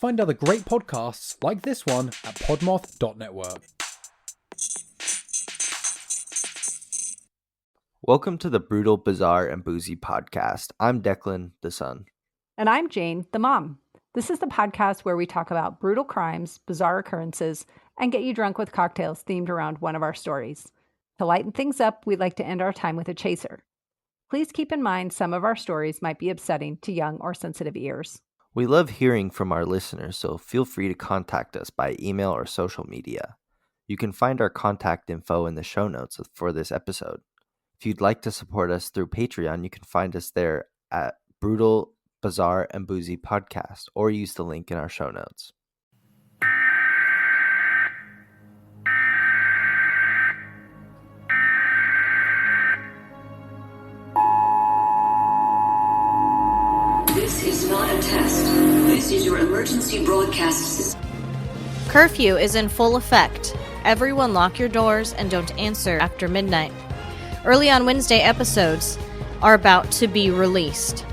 Find other great podcasts like this one at podmoth.network. Welcome to the Brutal, Bizarre, and Boozy podcast. I'm Deklan, the son. And I'm Jane, the mom. This is the podcast where we talk about brutal crimes, bizarre occurrences, and get you drunk with cocktails themed around one of our stories. To lighten things up, we'd like to end our time with a chaser. Please keep in mind some of our stories might be upsetting to young or sensitive ears. We love hearing from our listeners, so feel free to contact us by email or social media. You can find our contact info in the show notes for this episode. If you'd like to support us through Patreon, you can find us there at Brutal, Bizarre, and Boozy Podcast, or use the link in our show notes. This is not a test. This is your emergency broadcast system. Curfew is in full effect. Everyone lock your doors and don't answer after midnight. Early on Wednesday episodes are about to be released.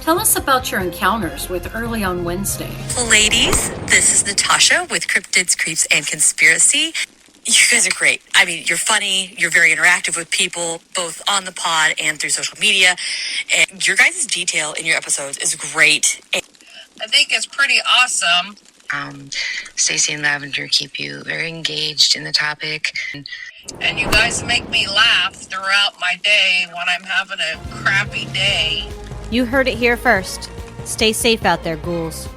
Tell us about your encounters with Early on Wednesday. Ladies, this is Natasha with Cryptids, Creeps, and Conspiracy. You guys are great. I mean, you're funny. You're very interactive with people, both on the pod and through social media. And your guys' detail in your episodes is great. I think it's pretty awesome. Stacey and Lavender keep you very engaged in the topic. And you guys make me laugh throughout my day when I'm having a crappy day. You heard it here first. Stay safe out there, ghouls.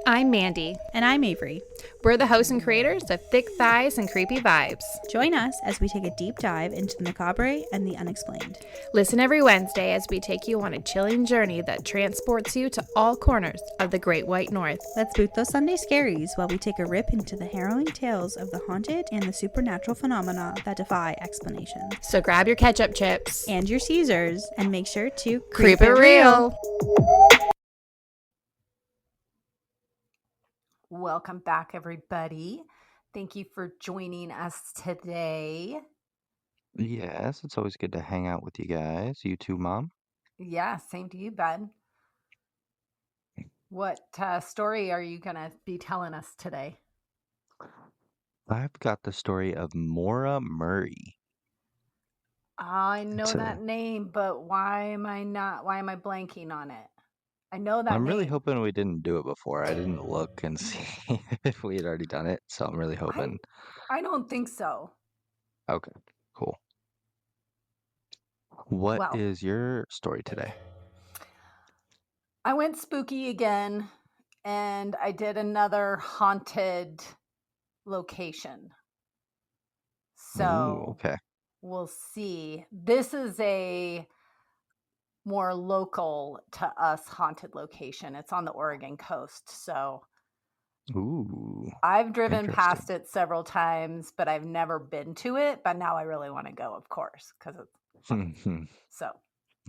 I'm Mandy. And I'm Avery. We're the hosts and creators of Thick Thighs and Creepy Vibes. Join us as we take a deep dive into the macabre and the unexplained. Listen every Wednesday as we take you on a chilling journey that transports you to all corners of the Great White North. Let's boot those Sunday scaries while we take a rip into the harrowing tales of the haunted and the supernatural phenomena that defy explanation. So grab your ketchup chips and your Caesars and make sure to creep it real. Welcome back, everybody. Thank you for joining us today. Yes, it's always good to hang out with you guys. You too, Mom? Yeah, same to you, bud. What story are you going to be telling us today? I've got the story of Maura Murray. I know that name, but why am I blanking on it? I know that I'm really name. hoping we didn't do it before. I didn't look and see if we had already done it, so I'm really hoping. I don't think so. Okay, cool. What is your story today? I went spooky again, and I did another haunted location. So okay. We'll see. This is a more local to us haunted location. It's on the Oregon coast. So I've driven past it several times, but I've never been to it. But now I really want to go, of course, because it's fun. So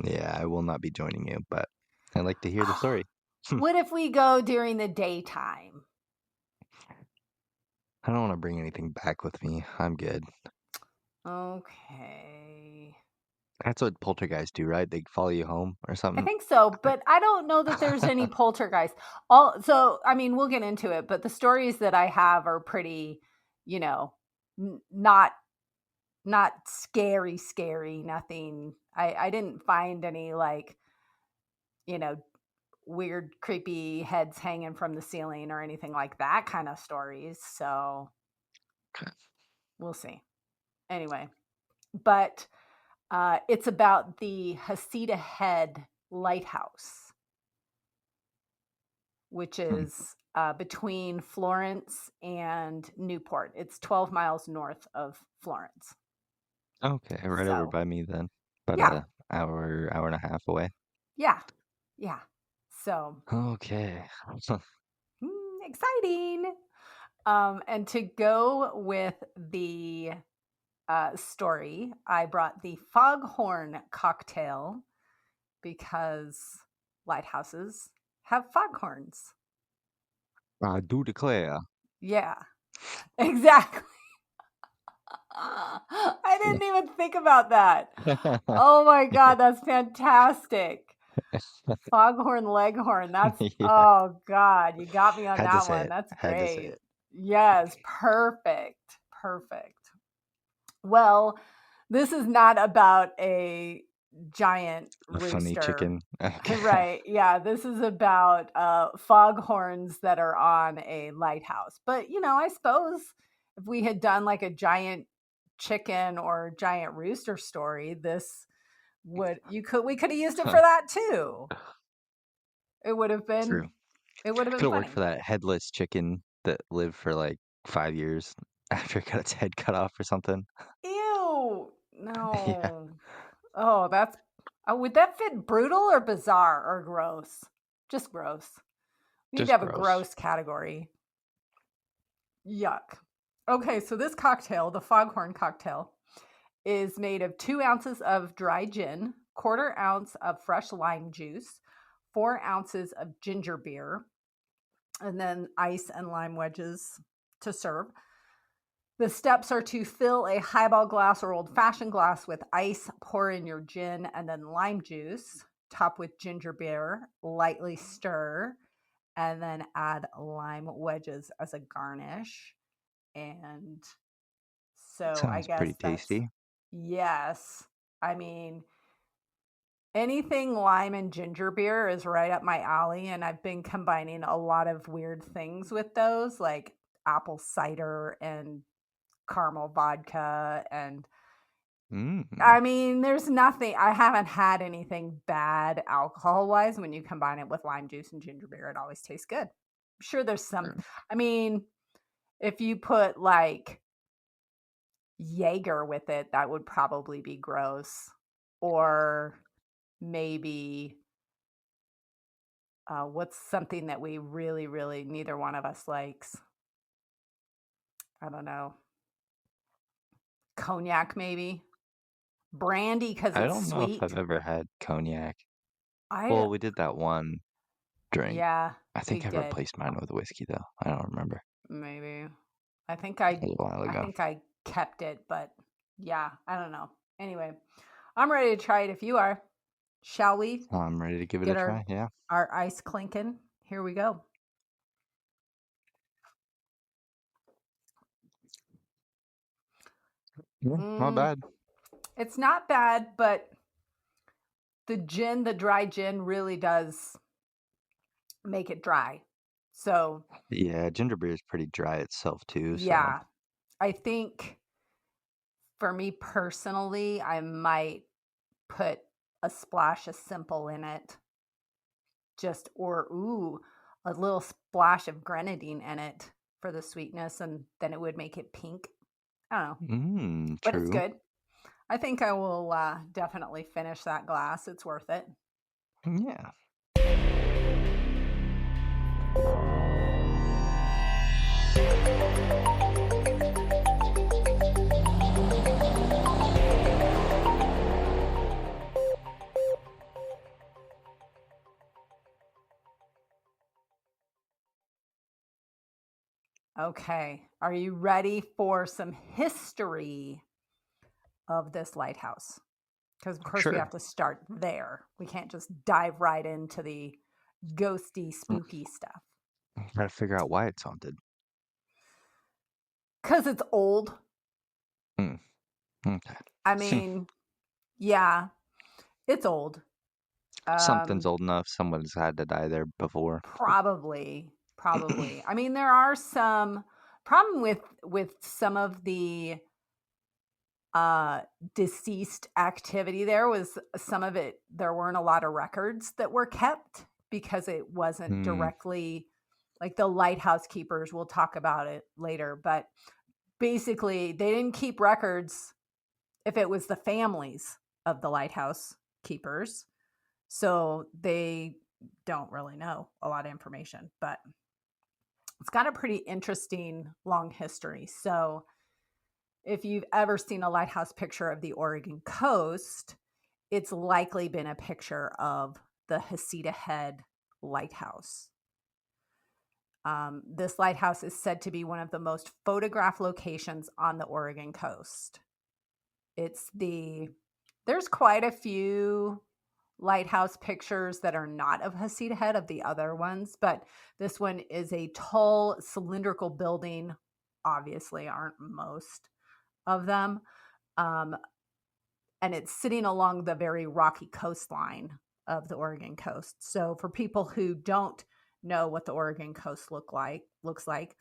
yeah, I will not be joining you, but I'd like to hear the story. What if we go during the daytime? I don't want to bring anything back with me. I'm good. Okay. That's what poltergeists do, right? They follow you home or something? I think so, but I don't know that there's any poltergeist. I mean, we'll get into it, but the stories that I have are pretty, not scary, nothing. I didn't find any weird, creepy heads hanging from the ceiling or anything like that kind of stories. So we'll see. Anyway, but it's about the Heceta Head Lighthouse, which is between Florence and Newport. It's 12 miles north of Florence. Okay, right over by me then. About an hour and a half away. Yeah. So. Okay. Exciting. And to go with the story, I brought the Foghorn cocktail because lighthouses have foghorns. I do declare. Yeah, exactly. I didn't even think about that. Oh my God, that's fantastic. Foghorn Leghorn. That's, Yeah. oh God, you got me on Had to that say one. it. That's Had to say great. it. Yes, perfect. Perfect. Well, this is not about a giant A funny rooster. chicken. Okay. Right. Yeah. This is about foghorns that are on a lighthouse. But, I suppose if we had done like a giant chicken or giant rooster story, we could have used it for that too. It would have True. been Could have worked funny. for that headless chicken that lived for like 5 years after it got its head cut off or something. Ew. Yeah. No. Oh, would that fit brutal or bizarre or gross? Just gross. We need to Just have a gross. gross category. Yuck. Okay, so this cocktail, the Foghorn cocktail, is made of 2 ounces of dry gin, 1/4 ounce of fresh lime juice, 4 ounces of ginger beer, and then ice and lime wedges to serve. The steps are to fill a highball glass or old-fashioned glass with ice, pour in your gin and then lime juice, top with ginger beer, lightly stir, and then add lime wedges as a garnish. And so I Sounds guess pretty that's, tasty. yes. I mean, anything lime and ginger beer is right up my alley, and I've been combining a lot of weird things with those, like apple cider and caramel vodka. And I mean, there's nothing, I haven't had anything bad alcohol wise. When you combine it with lime juice and ginger beer, it always tastes good. I'm sure there's some, I mean, if you put like Jaeger with it, that would probably be gross. Or maybe what's something that we really, really neither one of us likes? I don't know. Cognac, maybe. Brandy, because I it's don't know sweet. if I've ever had cognac. I Well, we did that one drink. Yeah, I think we I did. replaced mine with whiskey though. I don't remember. Maybe. I think A little while ago. I kept it, but yeah, I don't know. Anyway, I'm ready to try it if you are. Shall we I'm ready to give it get a try. Yeah. our ice clinking? Here we go. Yeah, not bad. It's not bad, but the dry gin really does make it dry. So Yeah, ginger beer is pretty dry itself too. yeah, I think for me personally, I might put a splash of simple in it. A little splash of grenadine in it for the sweetness, and then it would make it pink. I don't know. But it's True. good. I think I will definitely finish that glass. It's worth it. Yeah. Okay. Are you ready for some history of this lighthouse? Because, of course, we Sure. have to start there. We can't just dive right into the ghosty, spooky stuff. Gotta figure out why it's haunted. Because it's old. Okay. I mean, yeah, it's old. Something's old enough. Someone's had to die there before. Probably. I mean, there are some problem with some of the deceased activity. There was some of it, there weren't a lot of records that were kept because it wasn't directly like the lighthouse keepers. We'll talk about it later, but basically they didn't keep records if it was the families of the lighthouse keepers. So they don't really know a lot of information, but it's got a pretty interesting long history. So if you've ever seen a lighthouse picture of the Oregon coast, it's likely been a picture of the Heceta Head lighthouse. This lighthouse is said to be one of the most photographed locations on the Oregon coast. There's quite a few lighthouse pictures that are not of Heceta Head, of the other ones, but this one is a tall cylindrical building. Obviously aren't most of them. And it's sitting along the very rocky coastline of the Oregon coast. So for people who don't know what the Oregon coast looks like,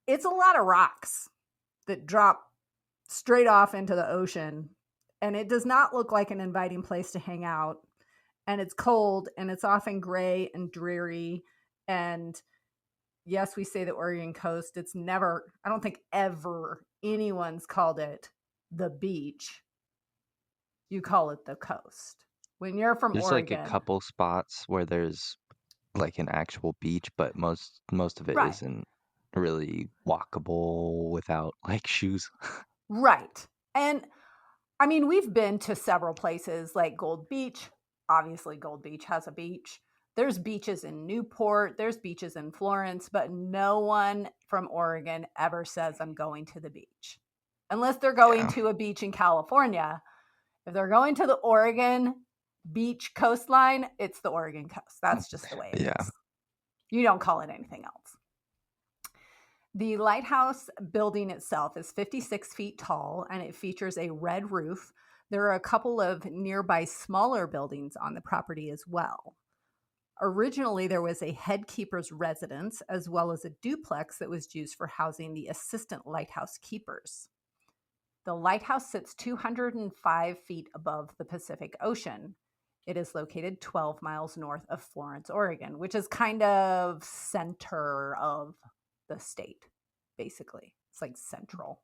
it's a lot of rocks that drop straight off into the ocean, and it does not look like an inviting place to hang out. And it's cold, and it's often gray and dreary. And yes, we say the Oregon coast. It's never, I don't think ever anyone's called it the beach. You call it the coast. When you're from There's Oregon, like a couple spots where there's like an actual beach, but most of it Right. isn't really walkable without like shoes. Right. And I mean, we've been to several places like Gold Beach. Obviously, Gold Beach has a beach. There's beaches in Newport. There's beaches in Florence, but no one from Oregon ever says, I'm going to the beach. Unless they're going to a beach in California. If they're going to the Oregon beach coastline, it's the Oregon coast. That's just the way it is. You don't call it anything else. The lighthouse building itself is 56 feet tall, and it features a red roof. There are a couple of nearby smaller buildings on the property as well. Originally, there was a head keeper's residence as well as a duplex that was used for housing the assistant lighthouse keepers. The lighthouse sits 205 feet above the Pacific Ocean. It is located 12 miles north of Florence, Oregon, which is kind of center of the state, basically. It's like central.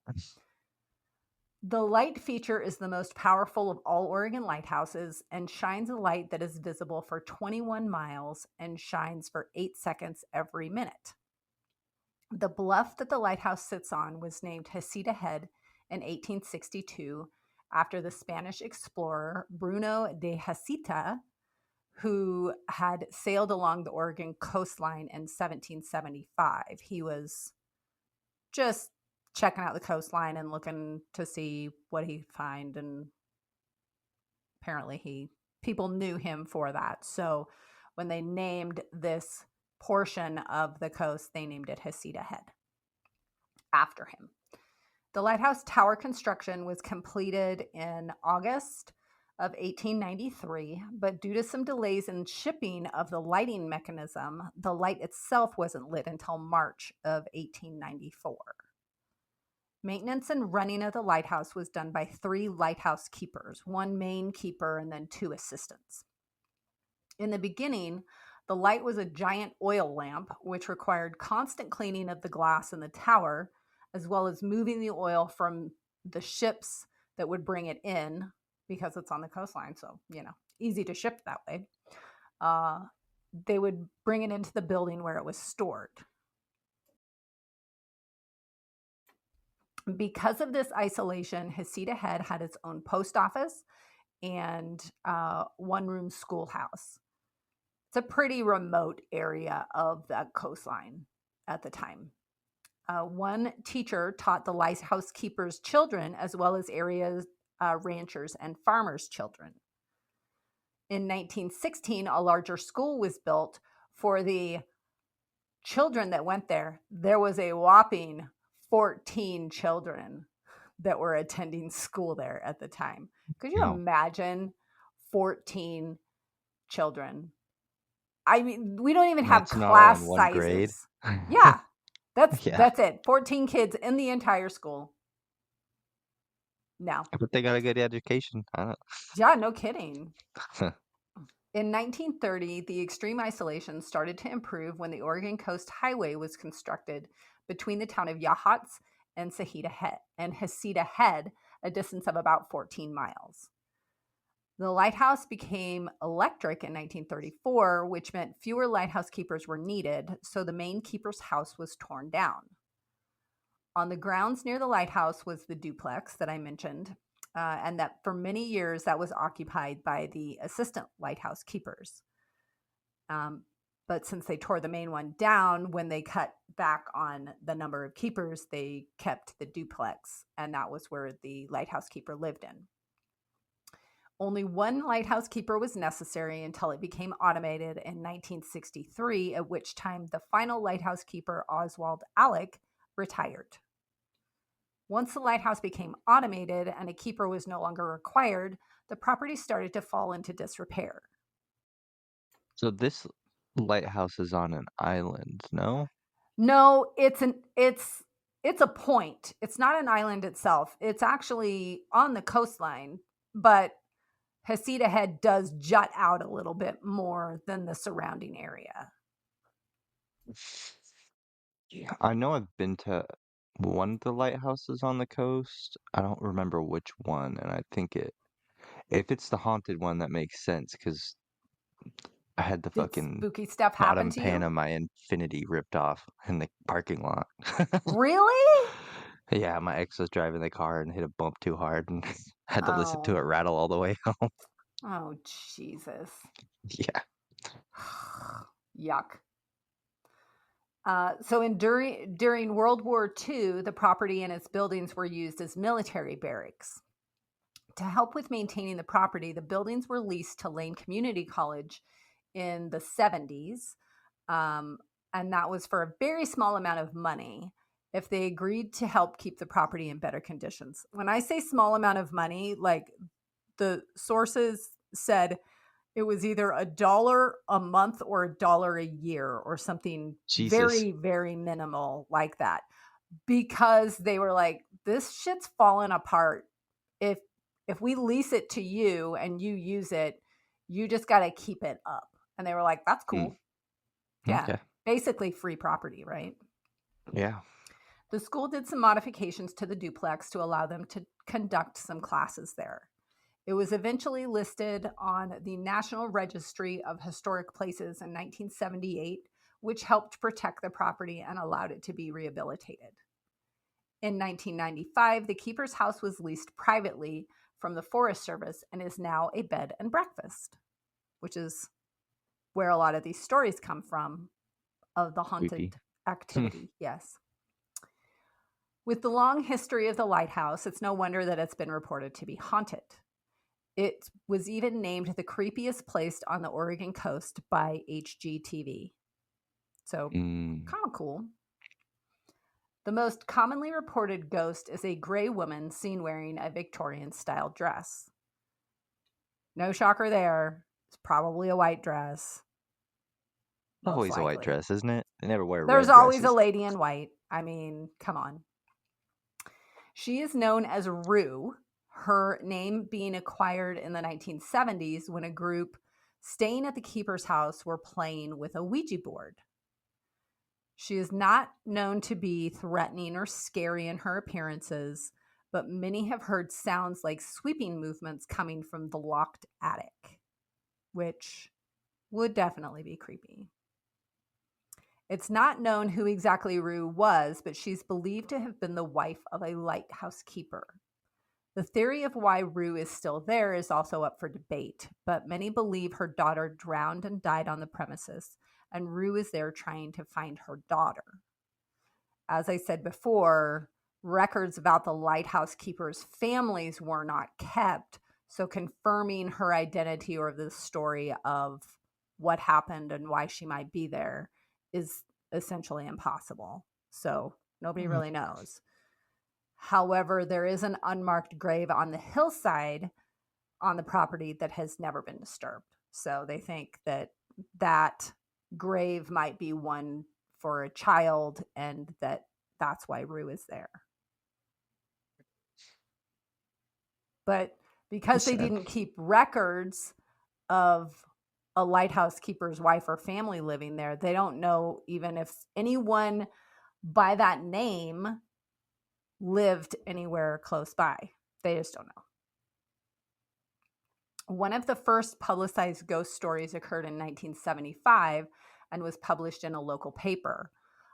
The light feature is the most powerful of all Oregon lighthouses and shines a light that is visible for 21 miles and shines for 8 seconds every minute. The bluff that the lighthouse sits on was named Heceta Head in 1862 after the Spanish explorer Bruno de Heceta, who had sailed along the Oregon coastline in 1775. He was just checking out the coastline and looking to see what he'd find, and apparently people knew him for that. So when they named this portion of the coast, they named it Heceta Head after him. The lighthouse tower construction was completed in August of 1893, but due to some delays in shipping of the lighting mechanism, the light itself wasn't lit until March of 1894. Maintenance and running of the lighthouse was done by 3 lighthouse keepers, 1 main keeper and then 2 assistants. In the beginning, the light was a giant oil lamp, which required constant cleaning of the glass in the tower, as well as moving the oil from the ships that would bring it in, because it's on the coastline, so, easy to ship that way. They would bring it into the building where it was stored. Because of this isolation, Heceta Head had its own post office and one-room schoolhouse. It's a pretty remote area of that coastline at the time. One teacher taught the lighthouse keepers' children as well as area ranchers and farmers' children. In 1916, a larger school was built for the children that went there. There was a whopping 14 children that were attending school there at the time. Could you imagine 14 children? I mean, we don't even have class sizes. Grade. Yeah. That's it. 14 kids in the entire school. No. But they got a good education. I don't. Yeah, no kidding. In 1930, the extreme isolation started to improve when the Oregon Coast Highway was constructed between the town of Yachats and Heceta Head, a distance of about 14 miles. The lighthouse became electric in 1934, which meant fewer lighthouse keepers were needed, so the main keeper's house was torn down. On the grounds near the lighthouse was the duplex that I mentioned, and that for many years that was occupied by the assistant lighthouse keepers. But since they tore the main one down, when they cut back on the number of keepers, they kept the duplex, and that was where the lighthouse keeper lived in. Only one lighthouse keeper was necessary until it became automated in 1963, at which time the final lighthouse keeper, Oswald Alec, retired. Once the lighthouse became automated and a keeper was no longer required, the property started to fall into disrepair. So this lighthouse is on an island, no? No, it's a point. It's not an island itself. It's actually on the coastline, but Heceta Head does jut out a little bit more than the surrounding area. Yeah, I know I've been to one of the lighthouses on the coast. I don't remember which one, and I think if it's the haunted one, that makes sense because I had the Did fucking spooky stuff happen bottom to pan you? of my Infinity ripped off in the parking lot. Really? Yeah, my ex was driving the car and hit a bump too hard and had to listen to Oh. it rattle all the way home. Oh, Jesus. Yeah. Yuck. During World War II, the property and its buildings were used as military barracks. To help with maintaining the property, the buildings were leased to Lane Community College in the 70s, and that was for a very small amount of money if they agreed to help keep the property in better conditions. When I say small amount of money, like the sources said it was either $1 a month or $1 a year or something Jesus. very, very minimal like that, because they were like, this shit's falling apart. If we lease it to you and you use it, you just got to keep it up. And they were like, that's cool. Yeah. Okay. Basically free property, right? Yeah. The school did some modifications to the duplex to allow them to conduct some classes there. It was eventually listed on the National Registry of Historic Places in 1978, which helped protect the property and allowed it to be rehabilitated. In 1995, the keeper's house was leased privately from the Forest Service and is now a bed and breakfast, which is where a lot of these stories come from of the haunted Creepy. activity. Yes. With the long history of the lighthouse, it's no wonder that it's been reported to be haunted. It was even named the creepiest place on the Oregon coast by HGTV. So kind of cool. The most commonly reported ghost is a gray woman seen wearing a Victorian-style dress. No shocker there. It's probably a white dress. Always a white dress, isn't it? They never wear red There's always dresses. a lady in white. I mean, come on. She is known as Rue, her name being acquired in the 1970s when a group staying at the keeper's house were playing with a Ouija board. She is not known to be threatening or scary in her appearances, but many have heard sounds like sweeping movements coming from the locked attic, which would definitely be creepy. It's not known who exactly Rue was, but she's believed to have been the wife of a lighthouse keeper. The theory of why Rue is still there is also up for debate, but many believe her daughter drowned and died on the premises, and Rue is there trying to find her daughter. As I said before, records about the lighthouse keepers' families were not kept, so confirming her identity or the story of what happened and why she might be there is essentially impossible. So nobody really knows. However, there is an unmarked grave on the hillside on the property that has never been disturbed. So they think that that grave might be one for a child and that's why Rue is there. But because they didn't keep records of a lighthouse keeper's wife or family living there, they don't know even if anyone by that name lived anywhere close by. They just don't know. One of the first publicized ghost stories occurred in 1975 and was published in a local paper.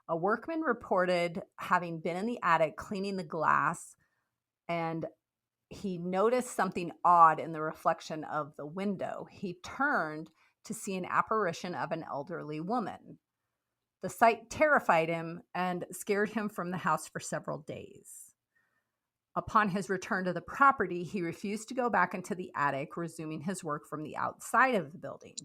A workman reported having been in the attic cleaning the glass, and he noticed something odd in the reflection of the window. He turned to see an apparition of an elderly woman. The sight terrified him and scared him from the house for several days. Upon his return to the property, he refused to go back into the attic, resuming his work from the outside of the building.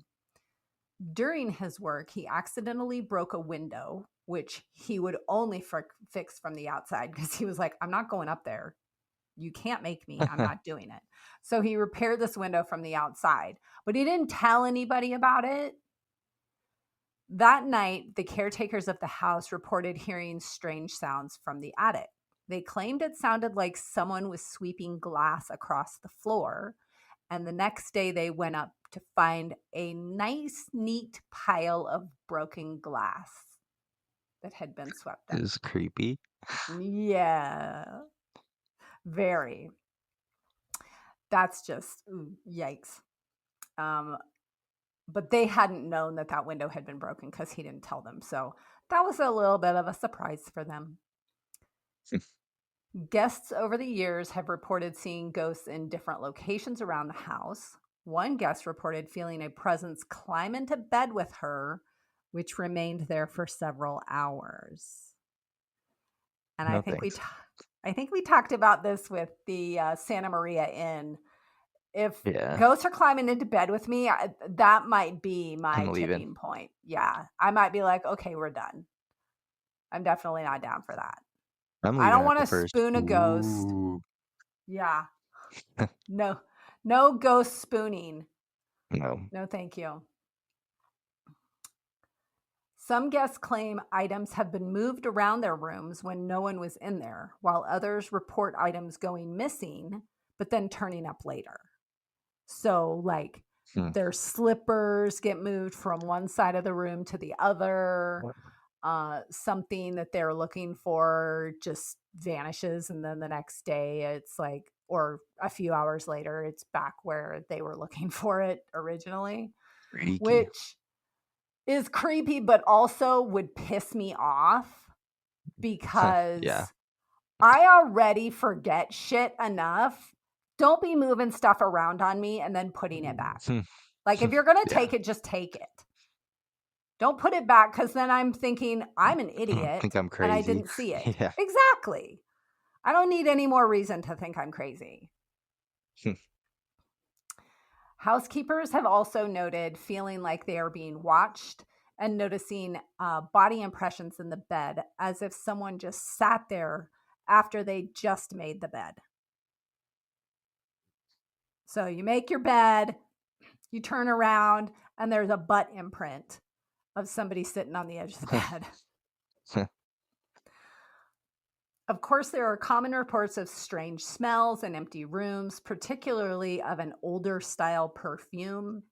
During his work, he accidentally broke a window, which he would only fix from the outside because he was like, I'm not going up there. You can't make me. I'm not doing it. So he repaired this window from the outside, but he didn't tell anybody about it. That night, the caretakers of the house reported hearing strange sounds from the attic. They claimed it sounded like someone was sweeping glass across the floor. And the next day they went up to find a nice, neat pile of broken glass that had been swept up. It was creepy. Yeah. Very. That's just, yikes. But they hadn't known that window had been broken because he didn't tell them. So that was a little bit of a surprise for them. Guests over the years have reported seeing ghosts in different locations around the house. One guest reported feeling a presence climb into bed with her, which remained there for several hours. And No I think thanks. I think we talked about this with the Santa Maria Inn. If Yeah. ghosts are climbing into bed with me, that might be my I'm leaving. tipping point. Yeah, I might be like, okay, we're done. I'm definitely not down for that. I'm I leaving don't at want the to first. spoon a ghost. Ooh. Yeah. No ghost spooning. No. No, thank you. Some guests claim items have been moved around their rooms when no one was in there, while others report items going missing, but then turning up later. So, like, their slippers get moved from one side of the room to the other. Something that they're looking for just vanishes, and then the next day it's like, or a few hours later, it's back where they were looking for it originally. Freaky. Which is creepy, but also would piss me off because Yeah. I already forget shit enough. Don't be moving stuff around on me and then putting it back. Like, if you're going to take it, just take it. Don't put it back, because then I'm thinking I'm an idiot. I think I'm crazy. And I didn't see it. Yeah. Exactly. I don't need any more reason to think I'm crazy. Housekeepers have also noted feeling like they are being watched and noticing body impressions in the bed, as if someone just sat there after they just made the bed. So you make your bed, you turn around, and there's a butt imprint of somebody sitting on the edge of the bed. Of course, there are common reports of strange smells and empty rooms, particularly of an older style perfume.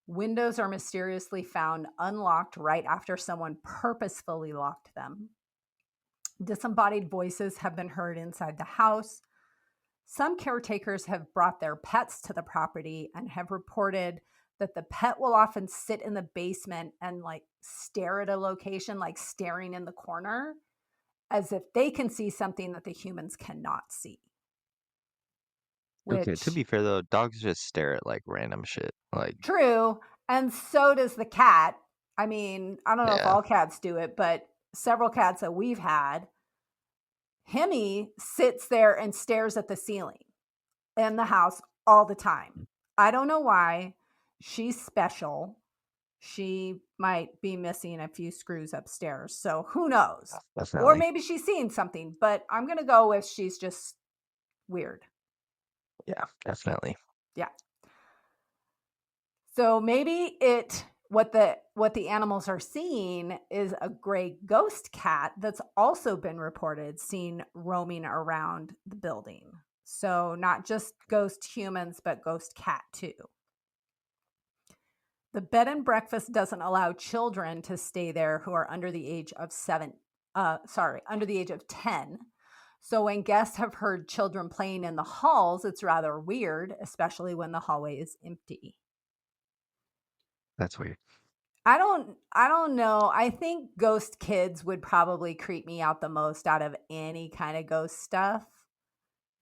Windows are mysteriously found unlocked right after someone purposefully locked them. Disembodied voices have been heard inside the house. Some caretakers have brought their pets to the property and have reported that the pet will often sit in the basement and like stare at a location, like staring in the corner, as if they can see something that the humans cannot see. Okay, to be fair though, dogs just stare at like random shit. Like, true, and so does the cat. I mean, I don't know if all cats do it, but several cats that we've had, Hemi sits there and stares at the ceiling in the house all the time. I don't know why. She's special. She might be missing a few screws upstairs. So who knows? Definitely. Or maybe she's seeing something, but I'm going to go with she's just weird. Yeah, definitely. Yeah. So maybe what the animals are seeing is a gray ghost cat that's also been reported seen roaming around the building. So not just ghost humans, but ghost cat too. The bed and breakfast doesn't allow children to stay there who are under the age of under the age of 10. So when guests have heard children playing in the halls, it's rather weird, especially when the hallway is empty. That's weird. I don't know. I think ghost kids would probably creep me out the most out of any kind of ghost stuff.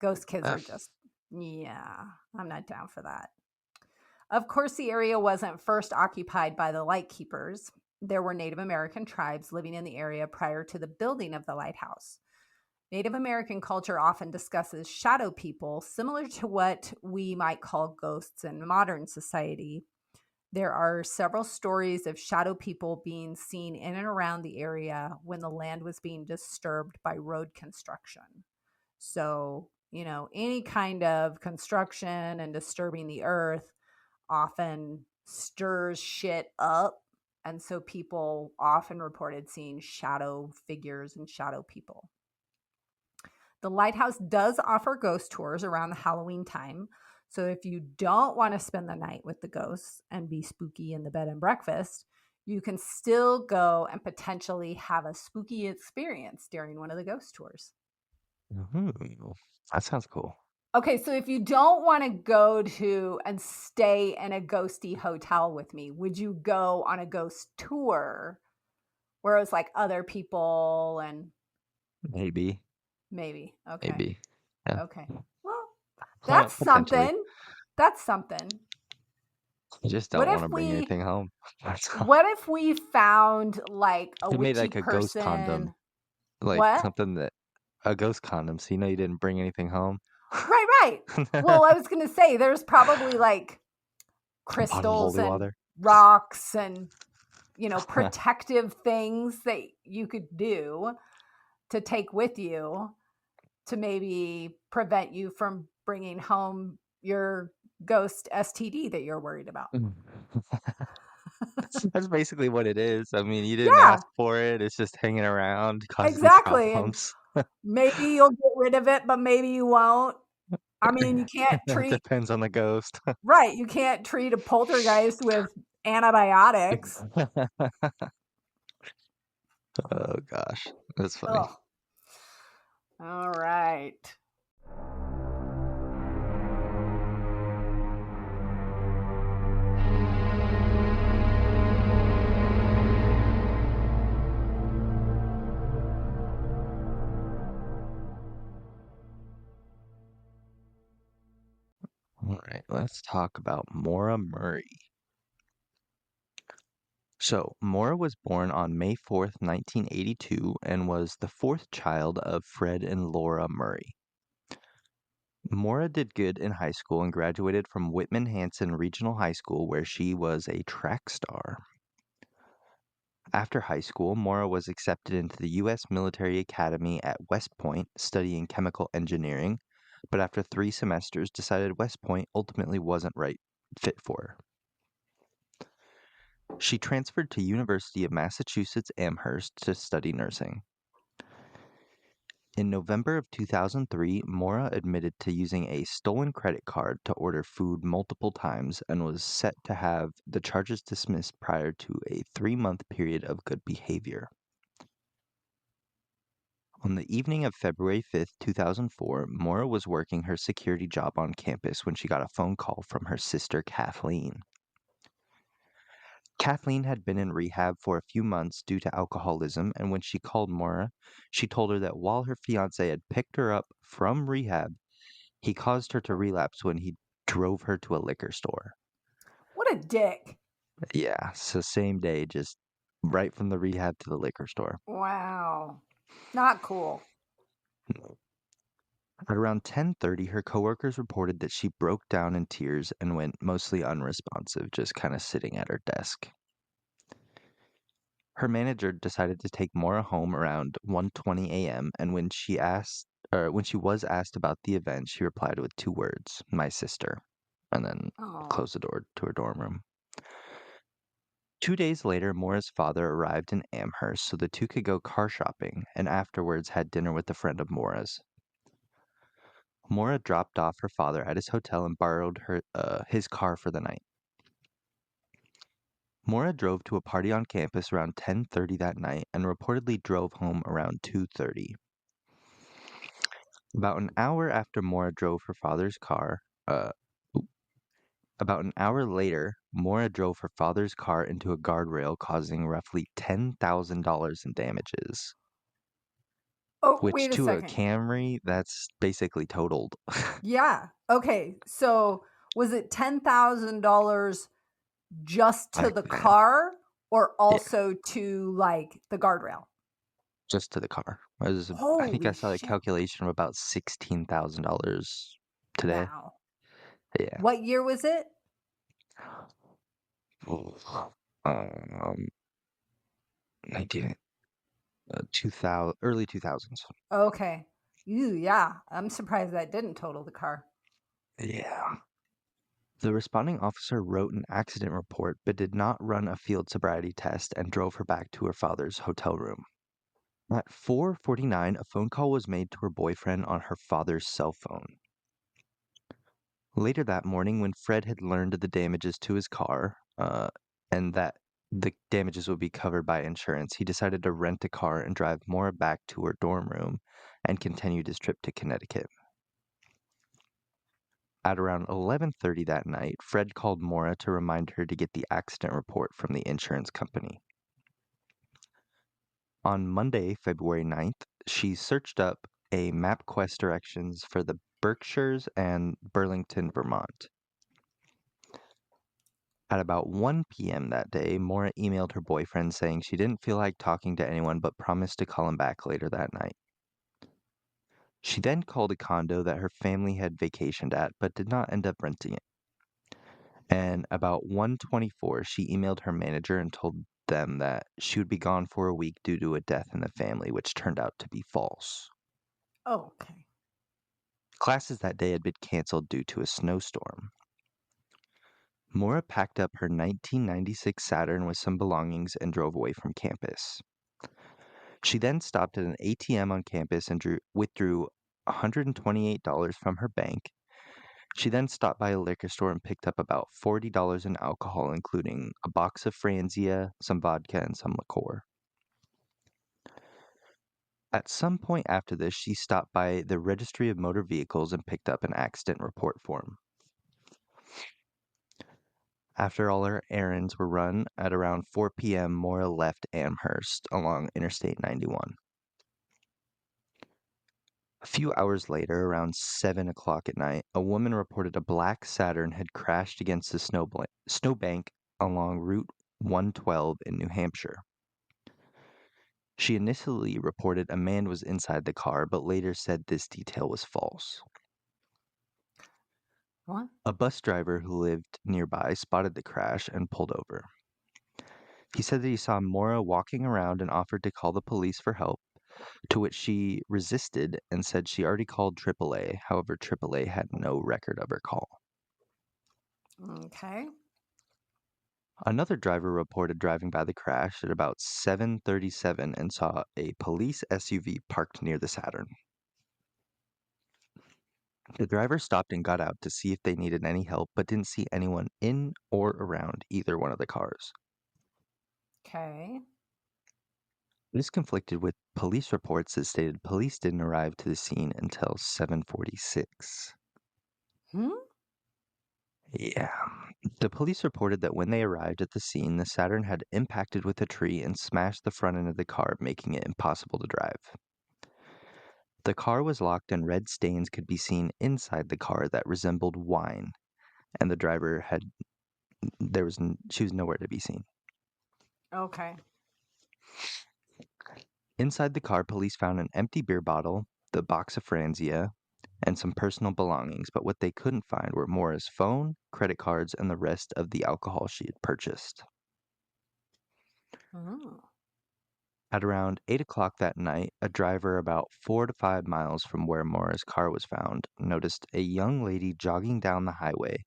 Ghost kids are just, I'm not down for that. Of course, the area wasn't first occupied by the Lightkeepers. There were Native American tribes living in the area prior to the building of the lighthouse. Native American culture often discusses shadow people, similar to what we might call ghosts in modern society. There are several stories of shadow people being seen in and around the area when the land was being disturbed by road construction. So, any kind of construction and disturbing the earth often stirs shit up. And so people often reported seeing shadow figures and shadow people. The Lighthouse does offer ghost tours around the Halloween time. So if you don't want to spend the night with the ghosts and be spooky in the bed and breakfast, you can still go and potentially have a spooky experience during one of the ghost tours. Ooh, that sounds cool. Okay, so if you don't want to go to and stay in a ghosty hotel with me, would you go on a ghost tour where it was like other people and... Maybe. Okay. Maybe. Yeah. Okay. Well, that's something. That's something. You just don't want to bring anything home. What if we found like a You made witchy like a person? ghost condom. Like What? something that a ghost condom, so you didn't bring anything home. Right. Well, I was gonna say there's probably like crystals and water. rocks and protective things that you could do to take with you to maybe prevent you from bringing home your ghost STD that you're worried about. That's basically what it is. I mean, you didn't ask for it. It's just hanging around, causing problems. Maybe you'll get rid of it, but maybe you won't. I mean, you can't treat... It depends on the ghost. Right. You can't treat a poltergeist with antibiotics. Oh, gosh. That's funny. Oh. All right. All right, let's talk about Maura Murray. So, Maura was born on May 4th, 1982, and was the fourth child of Fred and Laura Murray. Maura did good in high school and graduated from Whitman-Hanson Regional High School, where she was a track star. After high school, Maura was accepted into the U.S. Military Academy at West Point, studying chemical engineering, but after 3 semesters decided West Point ultimately wasn't right fit for her. She transferred to University of Massachusetts Amherst to study nursing. In November of 2003, Maura admitted to using a stolen credit card to order food multiple times and was set to have the charges dismissed prior to a 3-month period of good behavior. On the evening of February 5th, 2004, Maura was working her security job on campus when she got a phone call from her sister, Kathleen. Kathleen had been in rehab for a few months due to alcoholism, and when she called Maura, she told her that while her fiancé had picked her up from rehab, he caused her to relapse when he drove her to a liquor store. What a dick. Yeah, so same day, just right from the rehab to the liquor store. Wow. Not cool. At around 10:30, her coworkers reported that she broke down in tears and went mostly unresponsive, just kind of sitting at her desk. Her manager decided to take Maura home around 1:20 a.m., and when she was asked about the event, she replied with 2 words, "My sister," and then closed the door to her dorm room. 2 days later, Maura's father arrived in Amherst so the two could go car shopping, and afterwards had dinner with a friend of Maura's. Maura dropped off her father at his hotel and borrowed his car for the night. Maura drove to a party on campus around 10:30 that night and reportedly drove home around 2:30. About an hour after Maura drove her father's car, about an hour later, Maura drove her father's car into a guardrail, causing roughly $10,000 in damages. Oh, which wait a to second. a Camry, that's basically totaled. Yeah. Okay. So was it $10,000 just to Back the then. car or also to like the guardrail? just to the car. I think I Holy saw a shit. calculation of about $16,000 today. Wow. Yeah. What year was it? Um, 2000, early 2000s. Okay. Yeah. I'm surprised that didn't total the car. Yeah. The responding officer wrote an accident report but did not run a field sobriety test and drove her back to her father's hotel room. At 4:49, a phone call was made to her boyfriend on her father's cell phone. Later that morning, when Fred had learned of the damages to his car and that the damages would be covered by insurance, he decided to rent a car and drive Maura back to her dorm room and continued his trip to Connecticut. At around 11:30 that night, Fred called Maura to remind her to get the accident report from the insurance company. On Monday, February 9th, she searched up a MapQuest directions for the Berkshires and Burlington, Vermont. At about 1 p.m. that day, Maura emailed her boyfriend saying she didn't feel like talking to anyone but promised to call him back later that night. She then called a condo that her family had vacationed at but did not end up renting it. And about 1:24, she emailed her manager and told them that she would be gone for a week due to a death in the family, which turned out to be false. Oh, okay. Classes that day had been canceled due to a snowstorm. Maura packed up her 1996 Saturn with some belongings and drove away from campus. She then stopped at an ATM on campus and withdrew $128 from her bank. She then stopped by a liquor store and picked up about $40 in alcohol, including a box of Franzia, some vodka, and some liqueur. At some point after this, she stopped by the Registry of Motor Vehicles and picked up an accident report form. After all her errands were run, at around 4 p.m., Maura left Amherst along Interstate 91. A few hours later, around 7 o'clock at night, a woman reported a black Saturn had crashed against the snowbank along Route 112 in New Hampshire. She initially reported a man was inside the car, but later said this detail was false. What? A bus driver who lived nearby spotted the crash and pulled over. He said that he saw Maura walking around and offered to call the police for help, to which she resisted and said she already called AAA. However, AAA had no record of her call. Okay. Another driver reported driving by the crash at about 7:37 and saw a police SUV parked near the Saturn. The driver stopped and got out to see if they needed any help, but didn't see anyone in or around either one of the cars. Okay. This conflicted with police reports that stated police didn't arrive to the scene until 7:46. Yeah. The police reported that when they arrived at the scene, the Saturn had impacted with a tree and smashed the front end of the car, making it impossible to drive. The car was locked and red stains could be seen inside the car that resembled wine, and the driver she was nowhere to be seen. Okay. Inside the car, police found an empty beer bottle, the box of Franzia, and some personal belongings, but what they couldn't find were Maura's phone, credit cards, and the rest of the alcohol she had purchased. Oh. At around 8 o'clock that night, a driver about 4 to 5 miles from where Maura's car was found noticed a young lady jogging down the highway,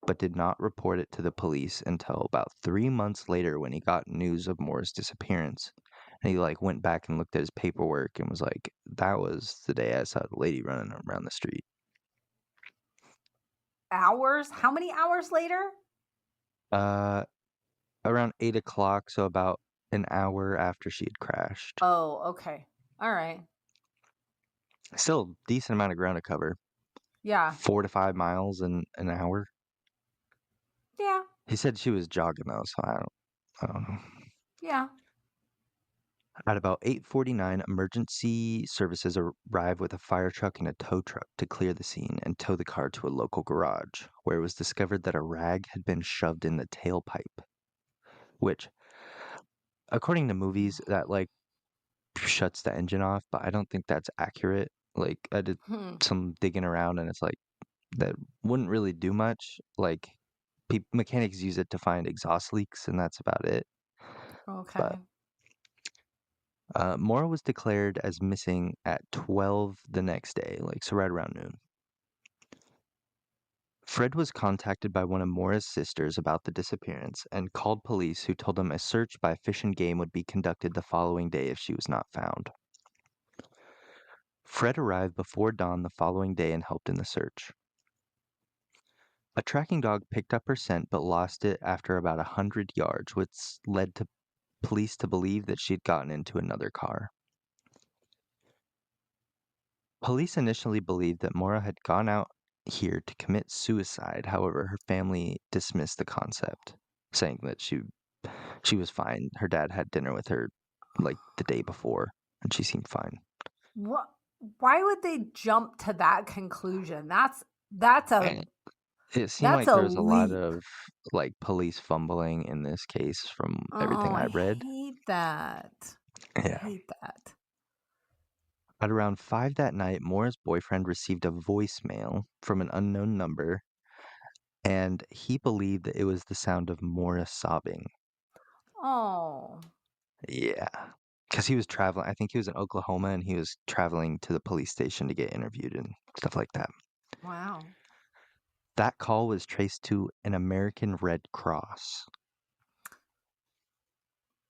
but did not report it to the police until about 3 months later when he got news of Maura's disappearance. And he went back and looked at his paperwork and was like, that was the day I saw the lady running around the street. Hours? How many hours later? Around 8 o'clock, so about an hour after she had crashed. Oh, okay. All right. Still a decent amount of ground to cover. Yeah. 4 to 5 miles in an hour. Yeah. He said she was jogging though, so I don't know. Yeah. At about 8:49, emergency services arrived with a fire truck and a tow truck to clear the scene and tow the car to a local garage, where it was discovered that a rag had been shoved in the tailpipe, which, according to movies, that shuts the engine off, but I don't think that's accurate. Like, I did some digging around, and it's like that wouldn't really do much. Like, mechanics use it to find exhaust leaks, and that's about it. Okay. But Maura was declared as missing at 12 the next day, like, so right around noon. Fred was contacted by one of Maura's sisters about the disappearance and called police, who told him a search by Fish and Game would be conducted the following day if she was not found. Fred arrived before dawn the following day and helped in the search. A tracking dog picked up her scent but lost it after about 100 yards, which led to police to believe that she'd gotten into another car. Police initially believed that Maura had gone out here to commit suicide. However, her family dismissed the concept, saying that she was fine. Her dad had dinner with her like the day before, and she seemed fine. What? Why would they jump to that conclusion? That's a It seemed like that's a there was a lot leap. of like police fumbling in this case from everything I read. I hate that. Yeah. I hate that. At around 5 that night, Maura's boyfriend received a voicemail from an unknown number, and he believed that it was the sound of Maura sobbing. Oh. Yeah. Because he was traveling. I think he was in Oklahoma, and he was traveling to the police station to get interviewed and stuff like that. Wow. That call was traced to an American Red Cross.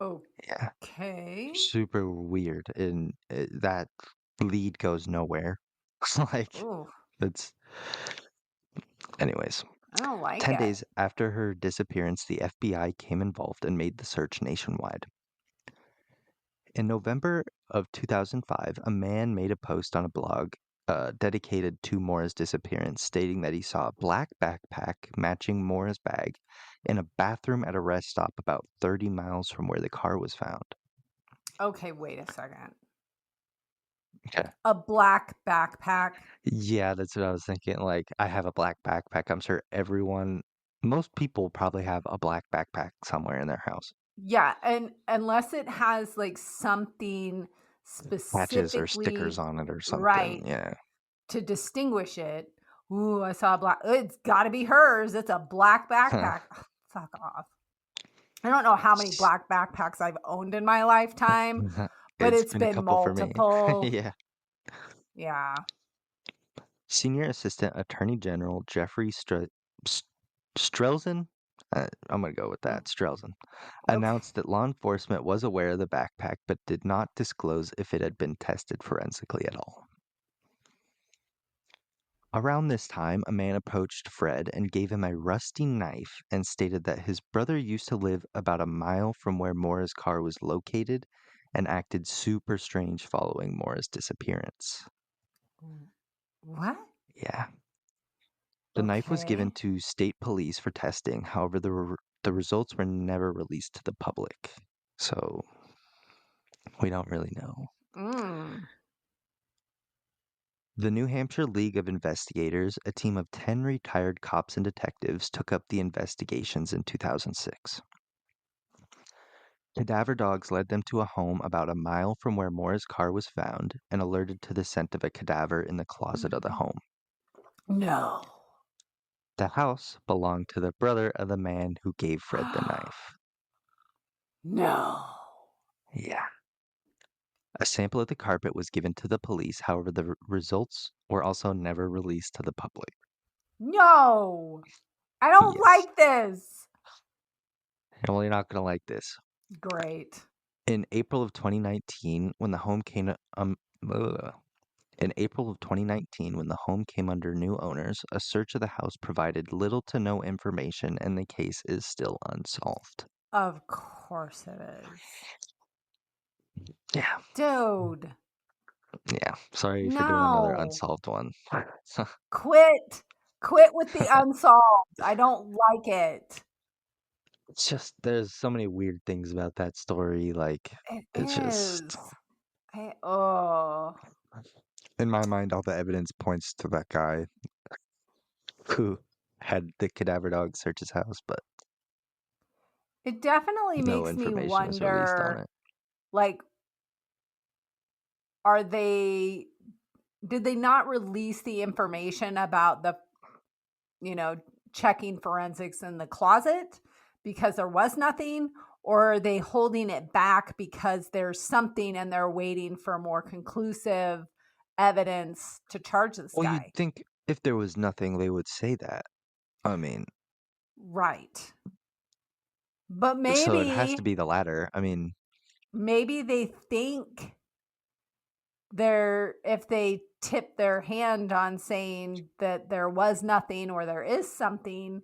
Yeah. Okay. Super weird. And that lead goes nowhere. Like, Ooh. it's... Anyways. I don't like 10 it. days after her disappearance, the FBI came involved and made the search nationwide. In November of 2005, a man made a post on a blog dedicated to Maura's disappearance, stating that he saw a black backpack matching Maura's bag in a bathroom at a rest stop about 30 miles from where the car was found. Okay, wait a second. Okay. A black backpack? Yeah, that's what I was thinking. Like, I have a black backpack. I'm sure most people probably have a black backpack somewhere in their house. Yeah, and unless it has like something specifically Patches or stickers on it or something. right, Yeah. to distinguish it. Ooh, I saw a black. It's got to be hers. It's a black backpack. Fuck off. I don't know how many black backpacks I've owned in my lifetime, but it's been a couple multiple. For me. Yeah. Yeah. Senior Assistant Attorney General Jeffrey Strelzin, I'm going to go with that, Strelzin, announced that law enforcement was aware of the backpack but did not disclose if it had been tested forensically at all. Around this time, a man approached Fred and gave him a rusty knife and stated that his brother used to live about a mile from where Maura's car was located and acted super strange following Maura's disappearance. What? Yeah. The knife was given to state police for testing. However, the results were never released to the public. So we don't really know. The New Hampshire League of Investigators, a team of 10 retired cops and detectives, took up the investigations in 2006. Cadaver dogs led them to a home about a mile from where Maura's car was found and alerted to the scent of a cadaver in the closet of the home. No. The house belonged to the brother of the man who gave Fred the knife. No. Yeah. A sample of the carpet was given to the police. However, the results were also never released to the public. No. I don't like this. Well, you're not going to like this. Great. In April of 2019, when the home came under new owners, a search of the house provided little to no information, and the case is still unsolved. Of course it is. Yeah. Dude. Yeah. Sorry for doing another unsolved one. Quit with the unsolved. I don't like it. It's just, there's so many weird things about that story. Like, it's just... In my mind, all the evidence points to that guy who had the cadaver dog search his house, but it definitely no makes me information was released on wonder, it. like, did they not release the information about the, checking forensics in the closet because there was nothing? Or are they holding it back because there's something and they're waiting for more conclusive evidence to charge this Well, guy? you'd think if there was nothing, they would say that. I mean, right. But so it has maybe to be the latter. I mean, they think if they tip their hand on saying that there was nothing or there is something,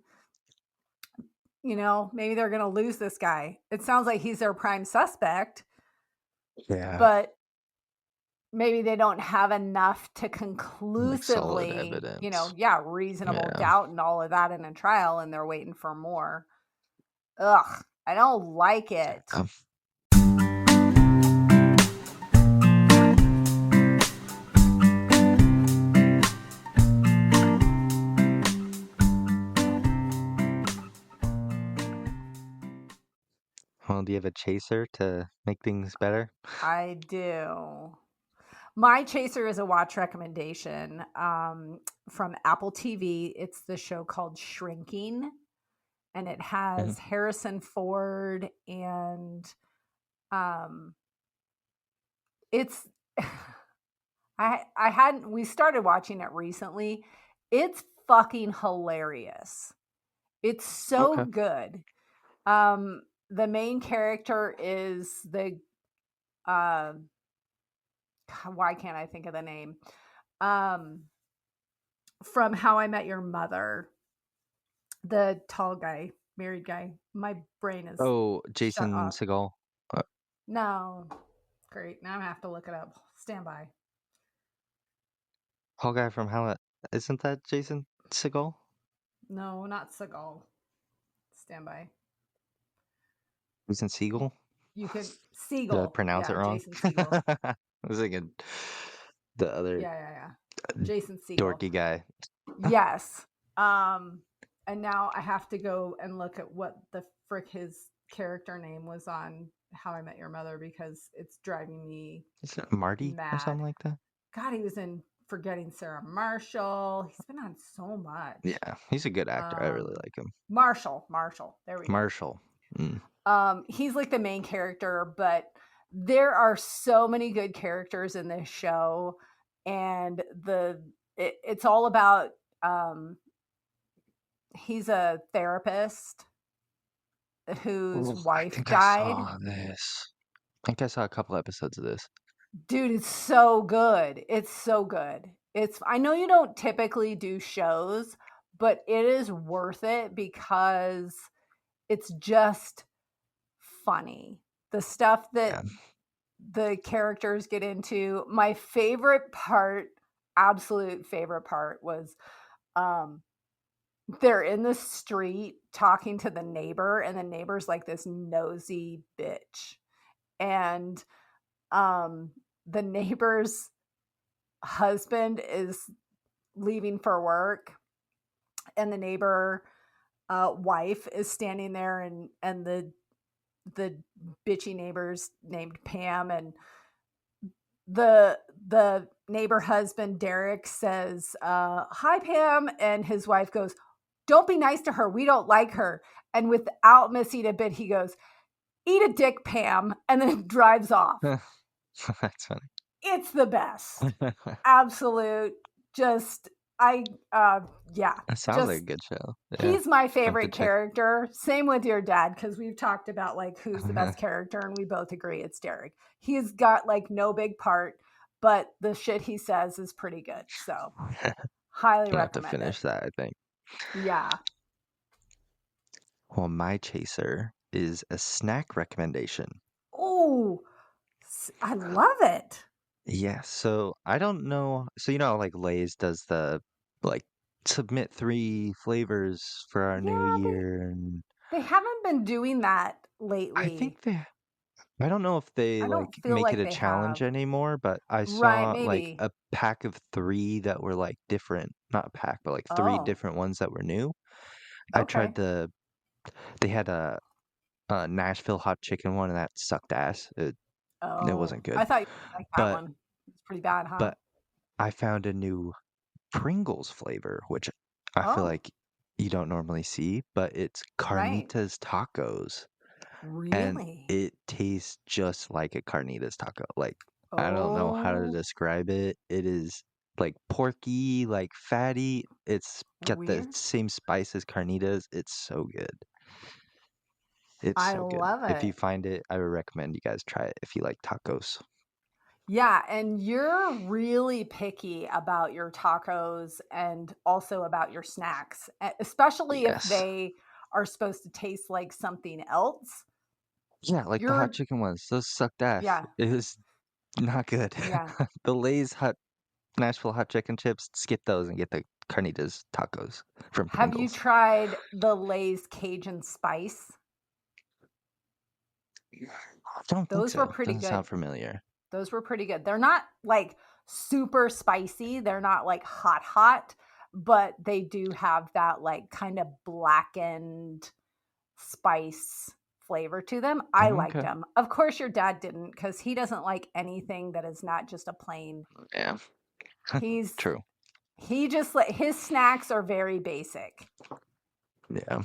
maybe they're going to lose this guy. It sounds like he's their prime suspect. yeah. But maybe they don't have enough to Like solid conclusively, evidence. reasonable Yeah. doubt and all of that in a trial, and they're waiting for more. Ugh, I don't like it. Well, do you have a chaser to make things better? I do. My chaser is a watch recommendation from Apple TV. It's the show called Shrinking, and it has Harrison Ford, and it's we started watching it recently. It's fucking hilarious. It's so good. The main character is why can't I think of the name? From How I Met Your Mother, the tall guy, married guy. My brain is Jason Segel. No. Great. Now I have to look it up. Stand by. Tall guy from isn't that Jason Segel? No, not Segel. Stand by. Jason Segel? You could Segel. Did I pronounce it wrong? Jason Segel. I was thinking the other Yeah. Jason Segel. dorky guy. Yes. And now I have to go and look at what the frick his character name was on How I Met Your Mother, because it's driving me Is it Marty mad. or something like that? God, he was in Forgetting Sarah Marshall. He's been on so much. Yeah, he's a good actor. I really like him. Marshall. There we go. Marshall. He's like the main character, but there are so many good characters in this show, and it's all about he's a therapist whose wife died. I think I saw a couple episodes of this. Dude, it's so good. I know you don't typically do shows, but it is worth it because it's just funny. The stuff that the characters get into. My favorite part, absolute favorite part, was they're in the street talking to the neighbor, and the neighbor's like this nosy bitch. And the neighbor's husband is leaving for work, and the neighbor wife is standing there, and the bitchy neighbor's named Pam, and the neighbor husband Derek says, "Hi Pam," and his wife goes, "Don't be nice to her, we don't like her." And without missing a bit, he goes, "Eat a dick, Pam," and then drives off. That's funny. It's the best. Absolute. Just yeah. That sounds like a good show. Yeah. He's my favorite character. Same with your dad, because we've talked about like who's the best character, and we both agree it's Derek. He's got like no big part, but the shit he says is pretty good. So highly recommend have to finish that, I think. Yeah. Well, my chaser is a snack recommendation. Oh, I love it. Yeah, so I don't know. So, like Lay's does the submit 3 flavors for our new year, and they haven't been doing that lately. I don't know if they make it a challenge anymore, but I saw a pack of 3 that were different, not a pack, but 3 different ones that were new. I tried they had a Nashville hot chicken one, and that sucked ass. It wasn't good. I thought you liked that one. It's pretty bad, huh? But I found a new Pringles flavor, which I feel like you don't normally see, but it's Right. carnitas tacos. And Really? it tastes just like a carnitas taco. Like, I don't know how to Oh, describe it. It is like porky, like fatty. It's got the weird. same spice as carnitas. It's so good. It's I so good. love If you it. find it, I would recommend you guys try it if you like tacos. Yeah, and you're really picky about your tacos and also about your snacks, especially if Yes. they are supposed to taste like something else. Yeah, like the hot chicken ones. Those sucked ass. Yeah. It was not good. Yeah. The Lay's Nashville hot chicken chips, skip those and get the carnitas tacos from Have you Pringles. tried the Lay's Cajun Spice? I don't think Those so. were pretty Doesn't good. sound familiar. Those were pretty good. They're not like super spicy. They're not like hot, but they do have that like kind of blackened spice flavor to them. I liked Okay. them. Of course, your dad didn't because he doesn't like anything that is not just a plain. Yeah. He's True. He just like his snacks are very basic. Yeah.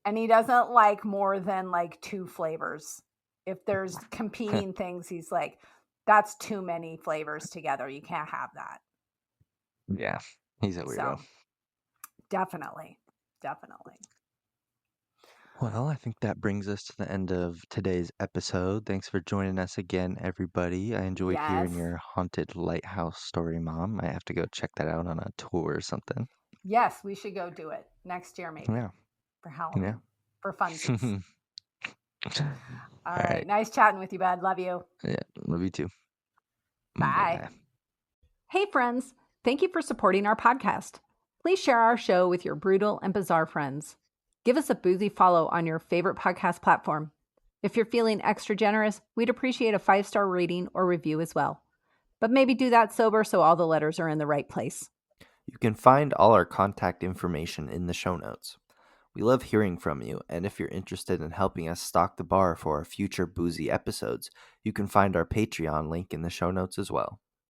And he doesn't like more than like 2 flavors. If there's competing things, he's like, that's too many flavors together. You can't have that. Yeah. He's a weirdo. So, definitely. Well, I think that brings us to the end of today's episode. Thanks for joining us again, everybody. I enjoyed hearing Yes. your haunted lighthouse story, Mom. I have to go check that out on a tour or something. Yes, we should go do it next year, maybe. Yeah. For Halloween. Yeah. For funsies. All right. right. Nice chatting with you, bud. Love you. Yeah. Love you too. Bye. Bye. Hey, friends. Thank you for supporting our podcast. Please share our show with your brutal and bizarre friends. Give us a boozy follow on your favorite podcast platform. If you're feeling extra generous, we'd appreciate a 5-star rating or review as well. But maybe do that sober so all the letters are in the right place. You can find all our contact information in the show notes. We love hearing from you, and if you're interested in helping us stock the bar for our future boozy episodes, you can find our Patreon link in the show notes as well.